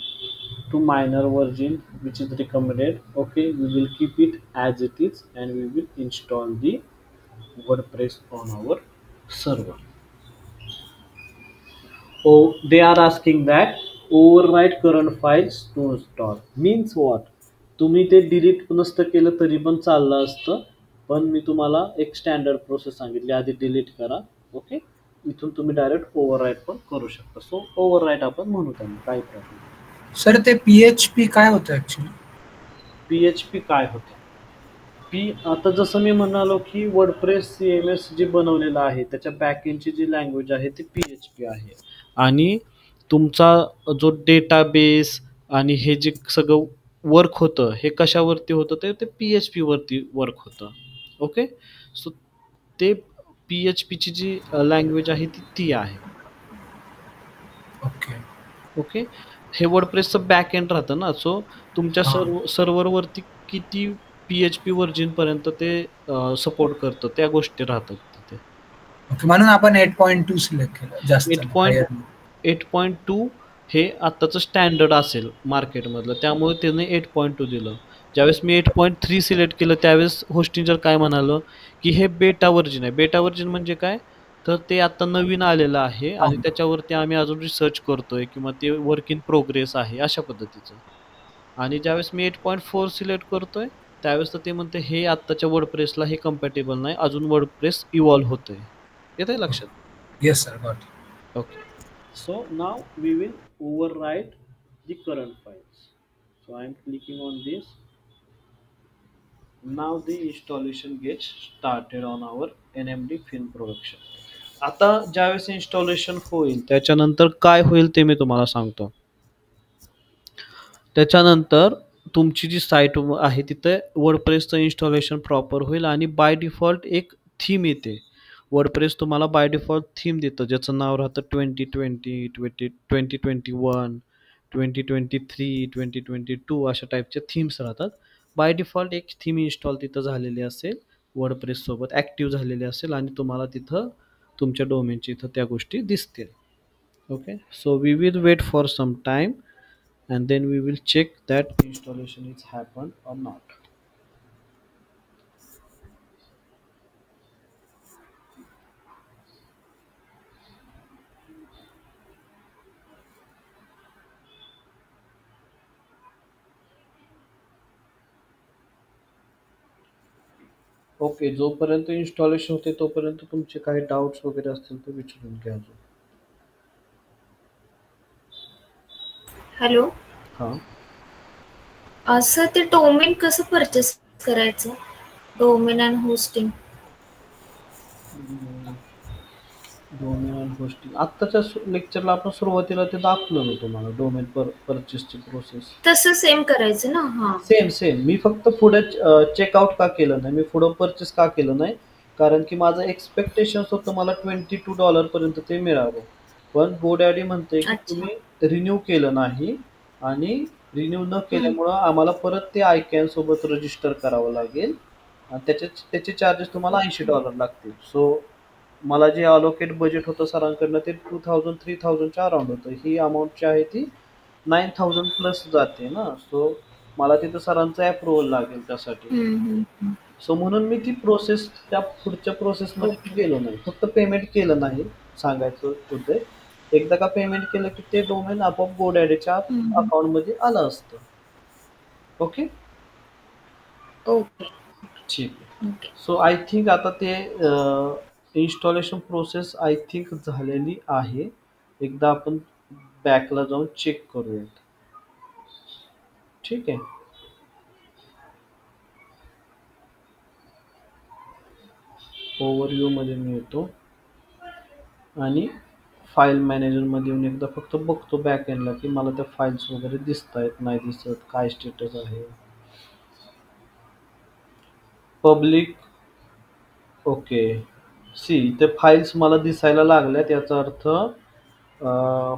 to minor version which is recommended. Okay, we will keep it as it is and we will install the WordPress on our server. Oh, they are asking that overwrite current files to install means what. तुम्ही ते डिलीट नसतं केलं तरी पण चाललं असतं, पण मी तुम्हाला एक स्टँडर्ड प्रोसेस सांगितली, आधी डिलीट करा. ओके, इथून तुम्ही डायरेक्ट ओव्हरराईट पण करू शकता. सो ओव्हरराईट आपण म्हणू त्यांना, काही प्रॉब्लेम. सर ते PHP काय होतं ऍक्च्युली? PHP काय होतं? आता जसं मी म्हणालो की वर्डप्रेस CMS जे बनवलेलं आहे त्याच्या बॅकएंडची जी लँग्वेज आहे ती PHP आहे आणि तुमचा जो डेटाबेस आणि हे जे सगळं वर्क होतं हे कशावरती होतं ते PHP वरती वर्क होतं. ओके, सो ते PHPची जी लँग्वेज आहे ती आहे. ओके ओके, हे वर्डप्रेसचं बॅक एंड राहतं ना, सो तुमच्या सर्व्हरवरती किती PHP वर्जन पर्यंत ते सपोर्ट करतं त्या गोष्टी राहतात तिथे. ओके, म्हणून आपण 8.2 सिलेक्ट केलं. जास्त 8.2 हे आत्ताचं स्टँडर्ड असेल मार्केटमधलं, त्यामुळे त्याने 8.2 दिलं. ज्यावेळेस मी 8.3 सिलेक्ट केलं त्यावेळेस होस्टिंजर काय म्हणालं की हे बेटा वर्जन आहे. बेटा वर्जन म्हणजे काय, तर ते आता नवीन आलेलं आहे आणि त्याच्यावरती आम्ही अजून रिसर्च करतोय किंवा ते वर्क इन प्रोग्रेस आहे अशा पद्धतीचं. आणि ज्यावेळेस मी 8.4 सिलेक्ट करतोय त्यावेळेस तर ते म्हणते हे आत्ताच्या वर्डप्रेसला हे कम्पॅटेबल नाही, अजून वर्डप्रेस इव्हॉल्व्ह होतोय. येत आहे लक्षात? Yes sir, got. Okay, so now we will overwrite the current files. So I am clicking on this. Now the installation gets started on our NMD Fin Production. आता ज्यावेळेस इन्स्टॉलेशन होईल त्याच्यानंतर काय होईल ते मी तुम्हाला सांगतो. त्याच्यानंतर तुमची जी साईट आहे तिथे वर्डप्रेसचं इन्स्टॉलेशन प्रॉपर होईल आणि बाय डिफॉल्ट एक थीम येते. वर्डप्रेस तुम्हाला बाय डिफॉल्ट थीम देतं ज्याचं नाव राहतं 2020, 2021, 2023, 2022 अशा टाईपच्या थीम्स राहतात. बाय डिफॉल्ट एक थीम इन्स्टॉल तिथं झालेली असेल, वर्डप्रेससोबत ॲक्टिव्ह झालेली असेल आणि तुम्हाला तिथं तुमच्या डोमेनची इथं त्या गोष्टी दिसतील. Okay, so we will wait for some time and then we will check that installation is happened or not. Okay, जोपर्यंत इन्स्टॉलेशन होते तोपर्यंत तुमचे काही डाउट्स वगैरे असतील तर विचारून घ्या. हॅलो, हां सर ते डोमेन कसं परचेस करायचं, domain and hosting? Domain and hosting आत्ताच्या लेक्चरला आपण सुरुवातीला ते दाखवलं ना तुम्हाला, डोमेन परचेसची प्रोसेस. तसं सेम करायचं ना? हां, सेम. मी फक्त पुढे चेकआउट का केलं नाही, मी पुढं परचेस का केलं नाही, कारण की माझं एक्सपेक्टेशन होतं मला $22 पर्यंत ते मिळावं. पण GoDaddy म्हणते की तुम्ही रिन्यू केलं नाही आणि रिन्यू न केल्यामुळं आम्हाला परत ते ICANN सोबत रजिस्टर करावं लागेल आणि त्याचे चार्जेस तुम्हाला $80 लागतील. सो मला जे अलोकेट बजेट होतं सरांकडनं ते 2000-3000च्या अराउंड होतं. ही अमाऊंट जी आहे ती 9000 प्लस जाते ना, सो मला तिथं सरांचं अप्रुव्हल लागेल त्यासाठी. सो म्हणून मी ती प्रोसेस त्या पुढच्या प्रोसेसमध्ये गेलो नाही, फक्त पेमेंट केलं नाही सांगायचं होतं. एकदा का पेमेंट केलं की ते डोमेन आपोआप GoDaddyच्या अकाउंटमध्ये आलं असतं. ओके ओके ठीक आहे. ओके सो आय थिंक आता ते इन्स्टॉलेशन प्रोसेस आय थिंक झालेली आहे. एकदा आपण बॅकला जाऊन चेक करूयात. ठीक आहे. ओव्हरव्ह्यू मध्ये मी येतो आणि फाईल मॅनेजरमध्ये येऊन एकदा फक्त बघतो बॅक एंडला की मला त्या फाईल्स वगैरे दिसत आहेत नाही दिसत, काय स्टेटस आहे. पब्लिक ओके सी ते फाईल्स मला दिसायला लागल्यात, याचा अर्थ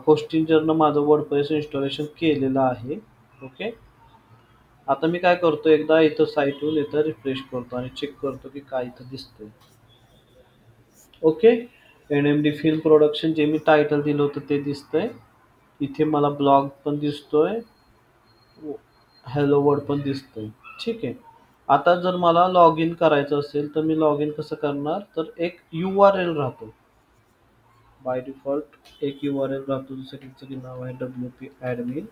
होस्टिंजरनं माझं वर्डप्रेस इन्स्टॉलेशन केलेलं आहे. ओके आता मी काय करतो, एकदा इथं साईटहून इथं रिफ्रेश करतो आणि चेक करतो की काय इथं दिसतंय. ओके NMD फिल्म प्रोडक्शन जे मी टायटल दिलं होतं ते दिसतंय. इथे मला ब्लॉग पण दिसतोय, हॅलो वर्ड पण दिसतोय. ठीक आहे. आता जर मला लॉग इन करायचं असेल तर मी लॉग इन कसं करणार, तर एक URL राहतो बाय डिफॉल्ट, एक URL राहतो जसं की नाव आहे WP admin.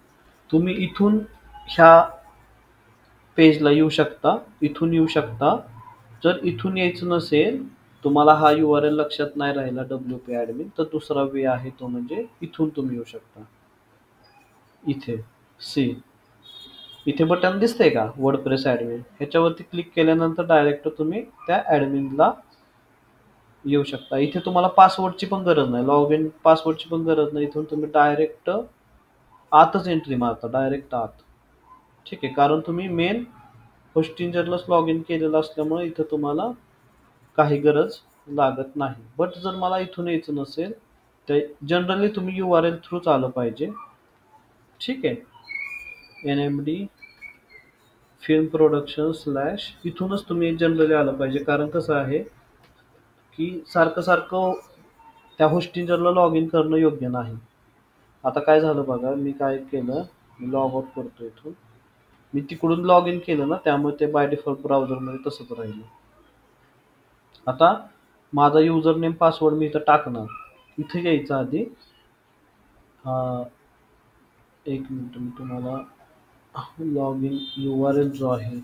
तुम्ही इथून ह्या पेजला येऊ शकता, इथून येऊ शकता. जर इथून यायचं नसेल, तुम्हाला हा URL लक्षात नाही राहिला WP admin, तर दुसरा वे आहे तो म्हणजे इथून तुम्ही येऊ शकता. इथे सी इथे बटन दिसतंय का वर्डप्रेस ॲडमिन, ह्याच्यावरती क्लिक केल्यानंतर डायरेक्ट तुम्ही त्या ॲडमिनला येऊ शकता. इथे तुम्हाला पासवर्डची पण गरज नाही, लॉग इन पासवर्डची पण गरज नाही. इथून तुम्ही डायरेक्ट आतच एंट्री मारता, डायरेक्ट आत. ठीक आहे, कारण तुम्ही मेन होस्टिंजरलाच लॉग इन केलेलं असल्यामुळे इथं तुम्हाला काही गरज लागत नाही. बट जर मला इथून यायचं नसेल तर जनरली तुम्ही URL थ्रूच आलं पाहिजे. ठीक आहे, NMD फिल्म प्रोडक्शन स्लॅश इथूनच तुम्ही जनरली आलं पाहिजे. कारण कसं आहे की सारखं सारखं त्या होस्टिंजरला लॉग इन करणं योग्य नाही. आता काय झालं बघा, मी काय केलं, मी लॉग आउट करतो इथून. मी तिकडून लॉग इन केलं ना, त्यामुळे ते बाय डिफॉल्ट ब्राउझरमध्ये तसंच राहिलं. आता माझा युजर नेम पासवर्ड मी इथं टाकणार. इथं यायचं आधी एक मिनिट मी तुम्हाला लॉग इन URL जो आहे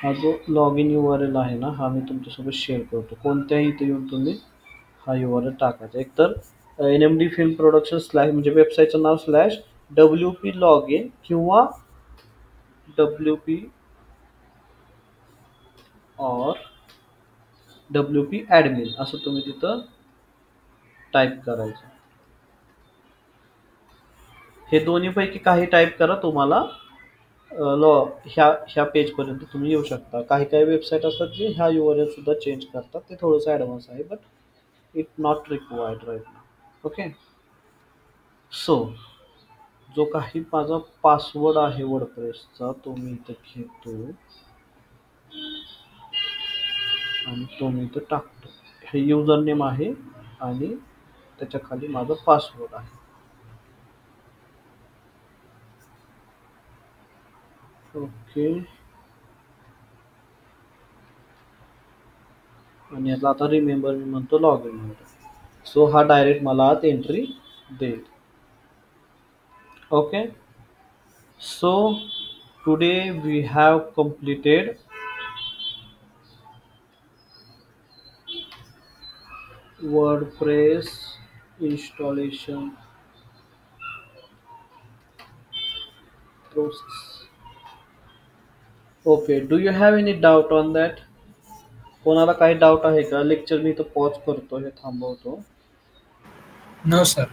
हा जो लॉग इन URL आहे ना, हा मी तुमच्यासोबत शेअर करतो. कोणत्याही इथे येऊन तुम्ही हा URL टाकायचा. एकतर NMD फिल्म प्रोडक्शन स्लॅश म्हणजे वेबसाईटचं नाव स्लॅश WP लॉग इन किंवा WP और WP ॲडमिन असं तुम्ही तिथं टाईप करायचं. हे दोन्हीपैकी काही टाईप करा, तुम्हाला ह्या पेजपर्यंत तुम्ही येऊ शकता. काही काही वेबसाईट असतात जे ह्या URL सुद्धा चेंज करतात, ते थोडंसं ॲडव्हान्स आहे, but it not required right now. Okay so जो काही माझा पासवर्ड आहे वर्डप्रेसचा तो मी इथं घेतो आणि तो मी इथं टाकतो. हे युजर नेम आहे आणि त्याच्या खाली माझा पासवर्ड आहे. ओके आणि यातला आता रिमेंबर मी म्हणतो लॉग इन होतो. सो हा डायरेक्ट मला आत एंट्री देईल. Okay so today we have completed WordPress installation process. Okay, do you have any doubt on that? कोणाला काही डाऊट आहे का? लेक्चर मी इथं पॉज करतो, हे थांबवतो. No sir.